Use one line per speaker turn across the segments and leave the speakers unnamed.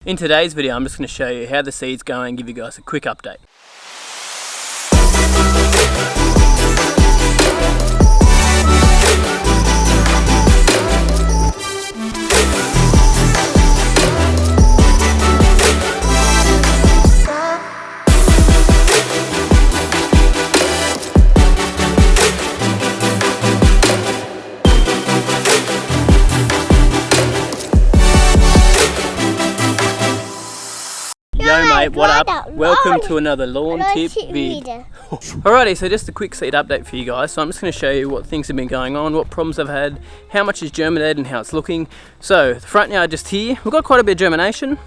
In today's video, I'm just going to show you how the seed's going and give you guys a quick update. Yo mate, what up? Welcome to another lawn tip vid. Alrighty, so just a quick seed update for you guys. So I'm just going to show you what things have been going on, what problems I've had, how much is germinated and how it's looking. So the front yard just here, we've got quite a bit of germination.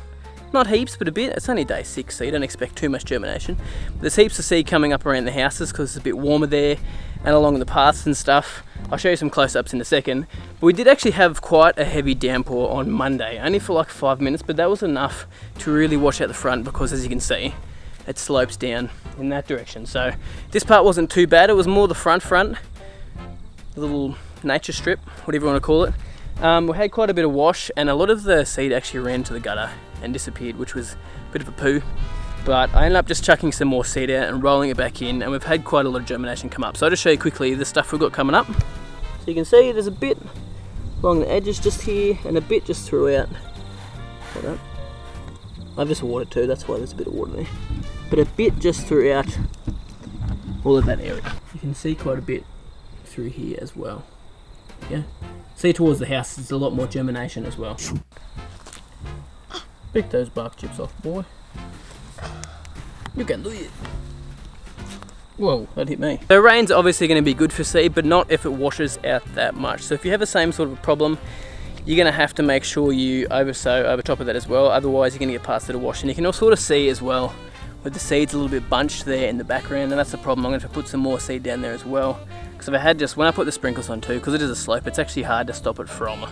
Not heaps, but a bit. It's only day 6, so you don't expect too much germination. There's heaps of seed coming up around the houses because it's a bit warmer there and along the paths and stuff. I'll show you some close-ups in a second. But we did actually have quite a heavy downpour on Monday, only for like 5 minutes, but that was enough to really wash out the front because, as you can see, it slopes down in that direction. So this part wasn't too bad. It was more the front, the little nature strip, whatever you want to call it. We had quite a bit of wash, and a lot of the seed actually ran to the gutter and disappeared, which was a bit of a poo. But I ended up just chucking some more seed out and rolling it back in, and we've had quite a lot of germination come up. So I'll just show you quickly the stuff we've got coming up. So you can see there's a bit along the edges just here and a bit just throughout. Hold on. I've just watered too, that's why there's a bit of water there. But a bit just throughout all of that area. You can see quite a bit through here as well. Yeah. See towards the house, there's a lot more germination as well. Pick those bark chips off, boy. You can do it. Whoa, that hit me. So rain's obviously going to be good for seed, but not if it washes out that much. So if you have the same sort of problem, you're going to have to make sure you oversow over top of that as well. Otherwise, you're going to get past the wash. And you can also sort of see as well with the seeds a little bit bunched there in the background, and that's the problem. I'm going to have to put some more seed down there as well. Because if I had just, when I put the sprinkles on too, because it is a slope, it's actually hard to stop it from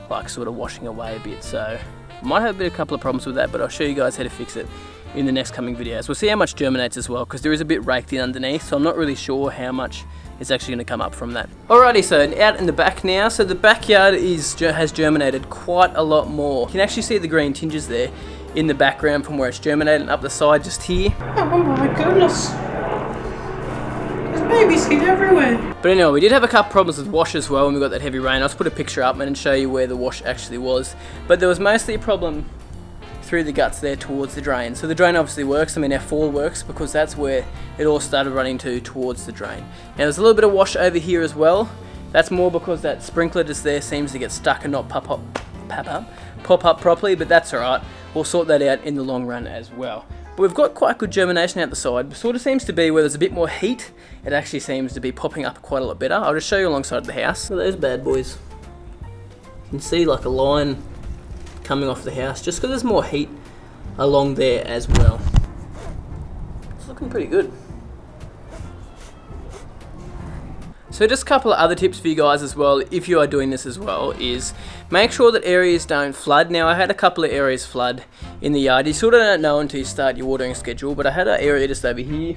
like sort of washing away a bit. So might have a couple of problems with that, but I'll show you guys how to fix it in the next coming videos. We'll see how much germinates as well, because there is a bit raked in underneath, so I'm not really sure how much is actually going to come up from that. Alrighty, so out in the back now, so the backyard has germinated quite a lot more. You can actually see the green tinges there in the background from where it's germinated, and up the side just here.
Oh my goodness. There's baby seed everywhere.
But anyway, we did have a couple problems with wash as well when we got that heavy rain. I'll just put a picture up and show you where the wash actually was. But there was mostly a problem through the guts there towards the drain. So the drain obviously works. I mean, our fall works because that's where it all started running towards the drain. Now there's a little bit of wash over here as well. That's more because that sprinkler just there seems to get stuck and not pop up properly, but that's alright. We'll sort that out in the long run as well. But we've got quite good germination out the side. It sort of seems to be where there's a bit more heat, it actually seems to be popping up quite a lot better. I'll just show you alongside the house. Look at those bad boys. You can see like a line coming off the house just because there's more heat along there as well. It's looking pretty good. So just a couple of other tips for you guys as well, if you are doing this as well, is make sure that areas don't flood. Now I had a couple of areas flood in the yard. You sort of don't know until you start your watering schedule, but I had an area just over here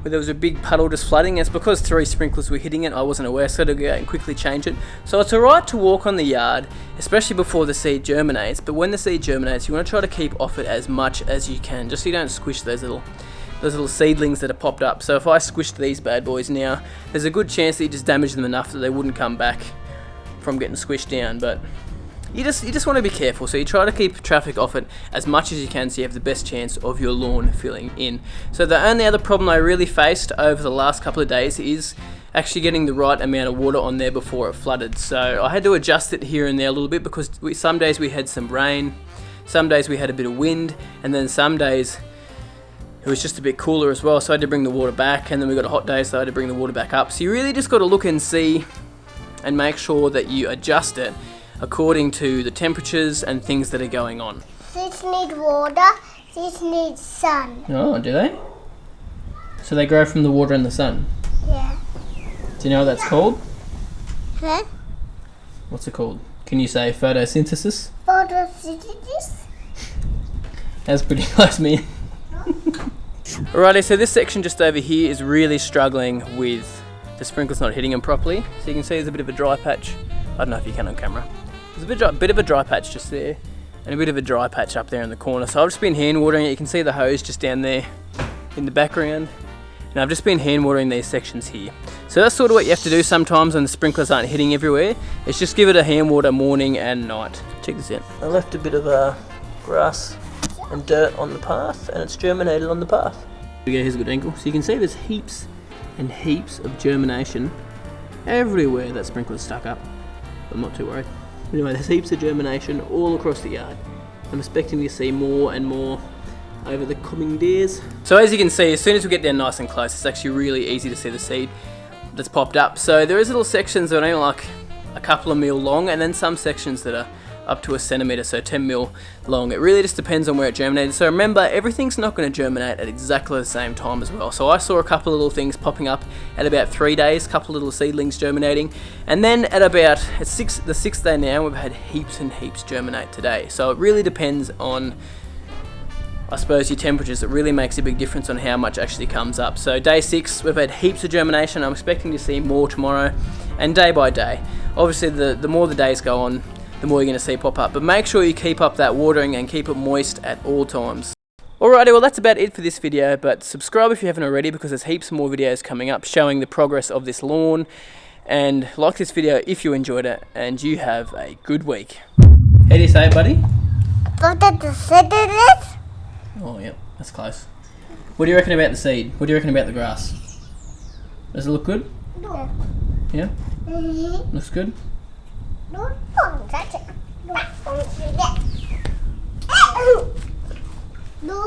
where there was a big puddle just flooding. It's because 3 sprinklers were hitting it. I wasn't aware, so I had to go out and quickly change it. So it's alright to walk on the yard, especially before the seed germinates, but when the seed germinates, you want to try to keep off it as much as you can, just so you don't squish those little seedlings that are popped up. So if I squished these bad boys now, there's a good chance that you just damage them enough that they wouldn't come back from getting squished down. But you just want to be careful, so you try to keep traffic off it as much as you can so you have the best chance of your lawn filling in. So the only other problem I really faced over the last couple of days is actually getting the right amount of water on there before it flooded. So I had to adjust it here and there a little bit because some days we had some rain, some days we had a bit of wind, and then some days it was just a bit cooler as well, so I had to bring the water back, and then we got a hot day, so I had to bring the water back up. So you really just got to look and see and make sure that you adjust it according to the temperatures and things that are going on.
These need water, these need sun.
Oh, do they? So they grow from the water and the sun?
Yeah.
Do you know what that's called?
Huh?
What's it called? Can you say photosynthesis?
Photosynthesis?
That's pretty close, man. Alrighty, so this section just over here is really struggling with the sprinklers not hitting them properly. So you can see there's a bit of a dry patch. I don't know if you can on camera. There's a bit of a dry patch just there. and a bit of a dry patch up there in the corner. So I've just been hand watering it. You can see the hose just down there in the background. And I've just been hand watering these sections here. So that's sort of what you have to do sometimes when the sprinklers aren't hitting everywhere. It's just give it a hand water morning and night. Check this out. I left a bit of grass and dirt on the path, and it's germinated on the path. Here we go, here's a good angle. So you can see there's heaps and heaps of germination everywhere that sprinkler's stuck up. I'm not too worried. Anyway, there's heaps of germination all across the yard. I'm expecting to see more and more over the coming days. So as you can see, as soon as we get down nice and close, it's actually really easy to see the seed that's popped up. So there is little sections that are only like a couple of mil long, and then some sections that are up to a centimetre, so 10 mil long. It really just depends on where it germinated. So remember, everything's not going to germinate at exactly the same time as well. So I saw a couple of little things popping up at about 3 days, a couple of little seedlings germinating, and then at about the 6th day now, we've had heaps and heaps germinate today. So it really depends on, I suppose, your temperatures. It really makes a big difference on how much actually comes up. So day 6, we've had heaps of germination. I'm expecting to see more tomorrow, and day by day. Obviously, the more the days go on, the more you're going to see pop up. But make sure you keep up that watering and keep it moist at all times. Alrighty, well that's about it for this video, but subscribe if you haven't already, because there's heaps more videos coming up showing the progress of this lawn. And like this video if you enjoyed it, and you have a good week. How do you say it, buddy? Oh yeah, that's close. What do you reckon about the seed? What do you reckon about the grass? Does it look good?
No.
Yeah? Looks good?
No, don't touch it. No, don't touch it. No.